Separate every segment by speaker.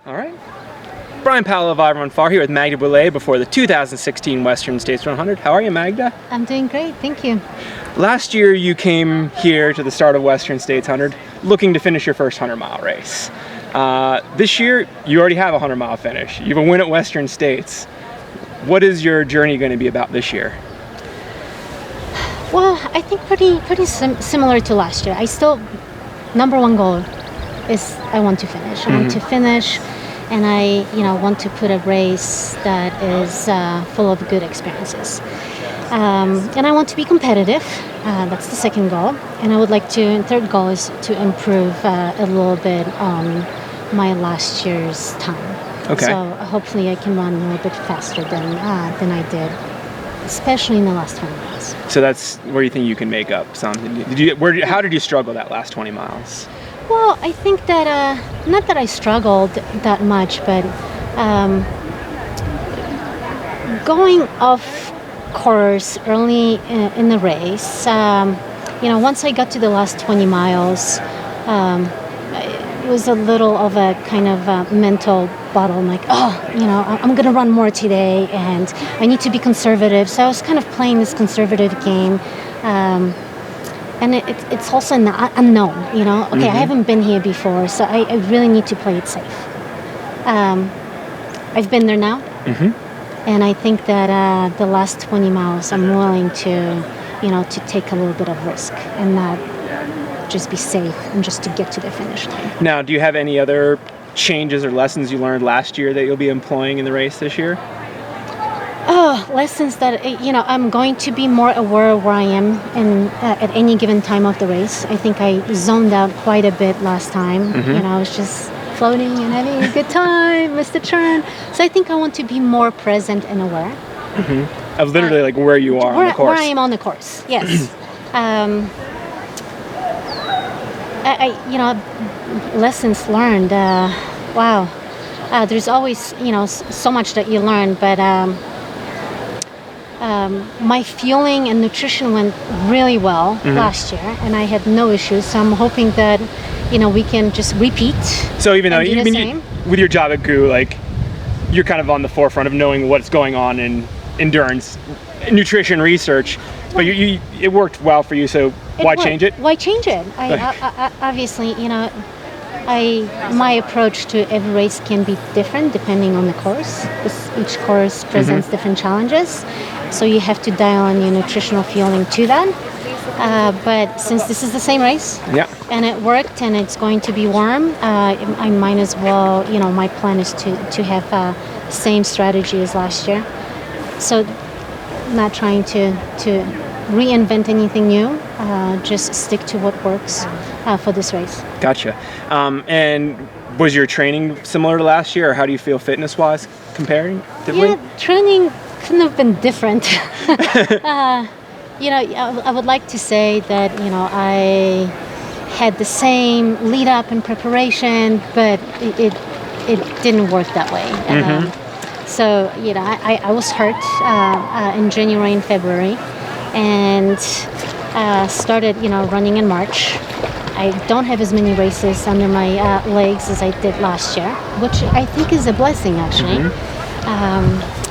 Speaker 1: All right. Brian Powell of I Run Far here with Magdalena Boulet before the 2016 Western States 100. How are you, Magda?
Speaker 2: I'm doing great, thank you.
Speaker 1: Last year you came here to the start of Western States 100 looking to finish your first 100-mile race. This year you already have a 100-mile finish. You have a win at Western States. What is your journey going to be about this year?
Speaker 2: Well, I think pretty similar to last year. I still, number one goal is I want to finish. I want to finish, and I want to put a race that is full of good experiences. And I want to be competitive. That's the second goal. And I would like to, and third goal is to improve a little bit on my last year's time.
Speaker 1: Okay.
Speaker 2: So hopefully I can run a little bit faster than I did, especially in the last 20 miles.
Speaker 1: So that's where you think you can make up something. How did you struggle that last 20 miles?
Speaker 2: Well, I think that, not that I struggled that much, but going off course early in the race, once I got to the last 20 miles, it was a little of a kind of mental battle. I'm like, I'm going to run more today, and I need to be conservative. So I was kind of playing this conservative game. And it's also an unknown, Okay, I haven't been here before, so I really need to play it safe. I've been there now, and I think that the last 20 miles I'm willing to take a little bit of risk and not just be safe and just to get to the finish line.
Speaker 1: Now, do you have any other changes or lessons you learned last year that you'll be employing in the race this year?
Speaker 2: Lessons that, I'm going to be more aware of where I am at any given time of the race. I think I zoned out quite a bit last time. I was just floating and having a good time, missed the turn. So I think I want to be more present and aware.
Speaker 1: Of literally like where you are on the course.
Speaker 2: Where I am on the course, yes. Lessons learned. Wow. There's always, so much that you learn, but my fueling and nutrition went really well last year, and I had no issues. So I'm hoping that, we can just repeat.
Speaker 1: So even though
Speaker 2: you,
Speaker 1: with your job at GU, like you're kind of on the forefront of knowing what's going on in endurance, nutrition research, but it worked well for you. So why change it?
Speaker 2: Why change it? I obviously, my approach to every race can be different depending on the course, because each course presents different challenges. So you have to dial in your nutritional fueling to that. But since this is the same race, and it worked, and it's going to be warm, I might as well, my plan is to have the same strategy as last year. So not trying to reinvent anything new, just stick to what works for this race.
Speaker 1: Gotcha. And was your training similar to last year, or how do you feel fitness-wise comparatively?
Speaker 2: Yeah, training couldn't have been different. I would like to say that, I had the same lead up and preparation, but it didn't work that way. So, I was hurt in January and February, and started, running in March. I don't have as many races under my legs as I did last year, which I think is a blessing, actually.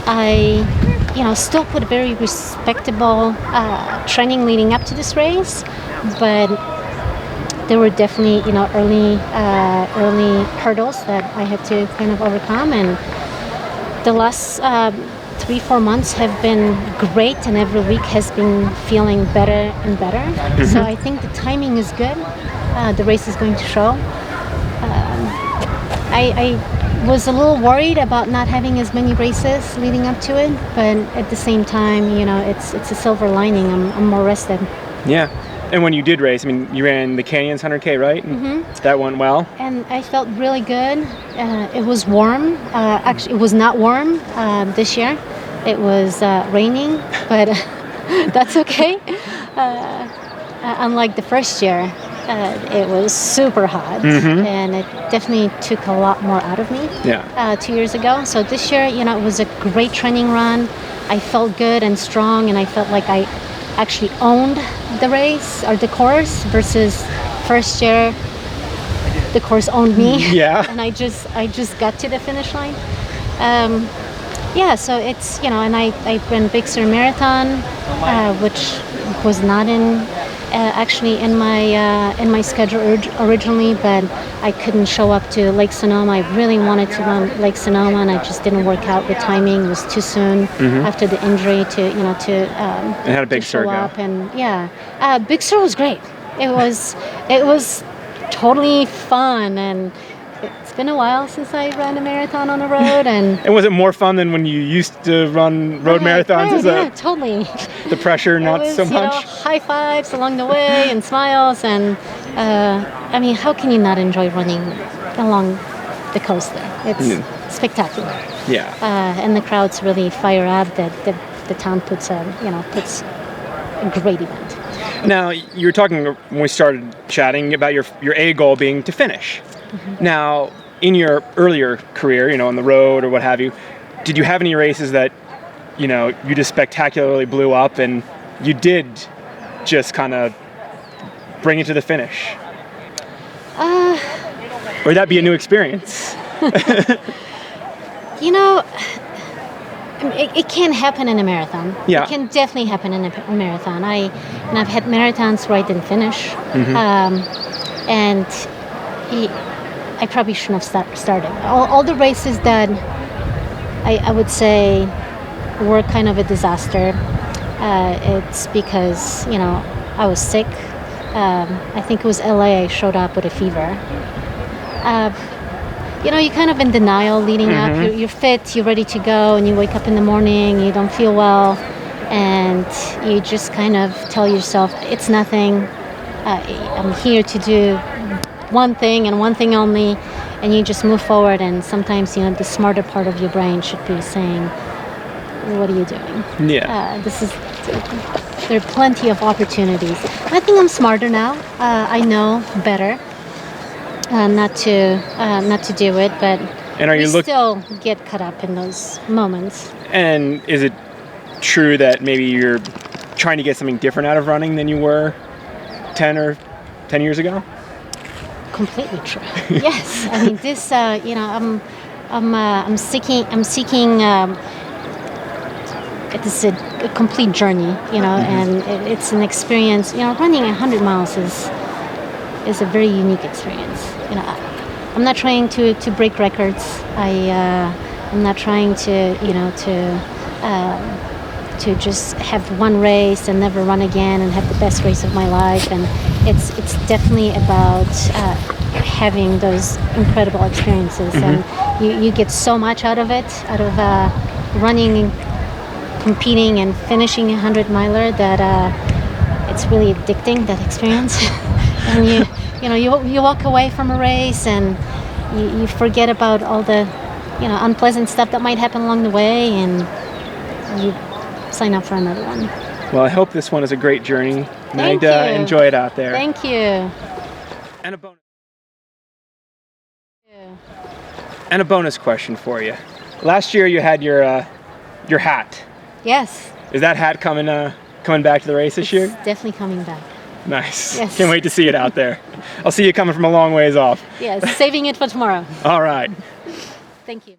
Speaker 2: I, still put very respectable training leading up to this race, but there were definitely, early hurdles that I had to kind of overcome, and the last 3-4 months have been great, and every week has been feeling better and better. So I think the timing is good. The race is going to show. I was a little worried about not having as many races leading up to it, but at the same time, it's a silver lining. I'm more rested.
Speaker 1: Yeah. And when you did race, you ran the Canyons 100K, right? That went well? And
Speaker 2: I felt really good. It was warm. Actually, it was not warm this year. It was raining, but that's okay. Unlike the first year, it was super hot, and it definitely took a lot more out of me 2 years ago. So this year, it was a great training run. I felt good and strong, and I felt like I actually owned the race or the course, versus first year the course owned me.
Speaker 1: Yeah.
Speaker 2: And I just got to the finish line. Yeah, so it's, and I ran Big Sur Marathon, which was not actually in my schedule originally, but I couldn't show up to Lake Sonoma. I really wanted to run Lake Sonoma, and I just didn't work out. The timing was too soon after the injury to
Speaker 1: And how did Big Sur
Speaker 2: show
Speaker 1: go?
Speaker 2: up. And yeah, Big Sur was great. It was totally fun, and it's been a while since I ran a marathon on the road. And
Speaker 1: was it more fun than when you used to run road marathons?
Speaker 2: Right, yeah, totally.
Speaker 1: The pressure, not
Speaker 2: it was,
Speaker 1: so much?
Speaker 2: High fives along the way and smiles. And I mean, how can you not enjoy running along the coast there? It's spectacular.
Speaker 1: Yeah.
Speaker 2: And the crowds really fire up. The town puts a great event.
Speaker 1: Now, you were talking when we started chatting about your A goal being to finish. Now, in your earlier career, on the road or what have you, did you have any races that, you just spectacularly blew up and you did just kind of bring it to the finish? Or would that be a new experience?
Speaker 2: It can happen in a marathon.
Speaker 1: Yeah.
Speaker 2: It can definitely happen in a marathon. I've had marathons where I didn't finish, and I probably shouldn't have started. All the races that I would say were kind of a disaster. It's because I was sick. I think it was LA. I showed up with a fever. You're kind of in denial leading up. You're fit, you're ready to go, and you wake up in the morning, you don't feel well, and you just kind of tell yourself, it's nothing. I'm here to do one thing and one thing only, and you just move forward. And sometimes, the smarter part of your brain should be saying, what are you doing?
Speaker 1: Yeah.
Speaker 2: There are plenty of opportunities. I think I'm smarter now. I know better. Not to do it, but we still get caught up in those moments.
Speaker 1: And is it true that maybe you're trying to get something different out of running than you were 10 years ago?
Speaker 2: Completely true. Yes, I mean this. I'm seeking. It is a complete journey, and it's an experience. Running 100 miles is a very unique experience. I'm not trying to break records. I'm not trying to just have one race and never run again and have the best race of my life. And it's definitely about having those incredible experiences. And you get so much out of it, out of running, competing, and finishing a 100-miler that it's really addicting, that experience. And you walk away from a race and you forget about all the unpleasant stuff that might happen along the way, and you sign up for another one.
Speaker 1: Well, I hope this one is a great journey.
Speaker 2: Thank you.
Speaker 1: Enjoy it out there.
Speaker 2: Thank you.
Speaker 1: And a bonus question for you. Last year you had your hat.
Speaker 2: Yes.
Speaker 1: Is that hat coming back to the race this year?
Speaker 2: It's definitely coming back.
Speaker 1: Nice.
Speaker 2: Yes.
Speaker 1: Can't wait to see it out there. I'll see you coming from a long ways off.
Speaker 2: Yes, saving it for tomorrow.
Speaker 1: All right.
Speaker 2: Thank you.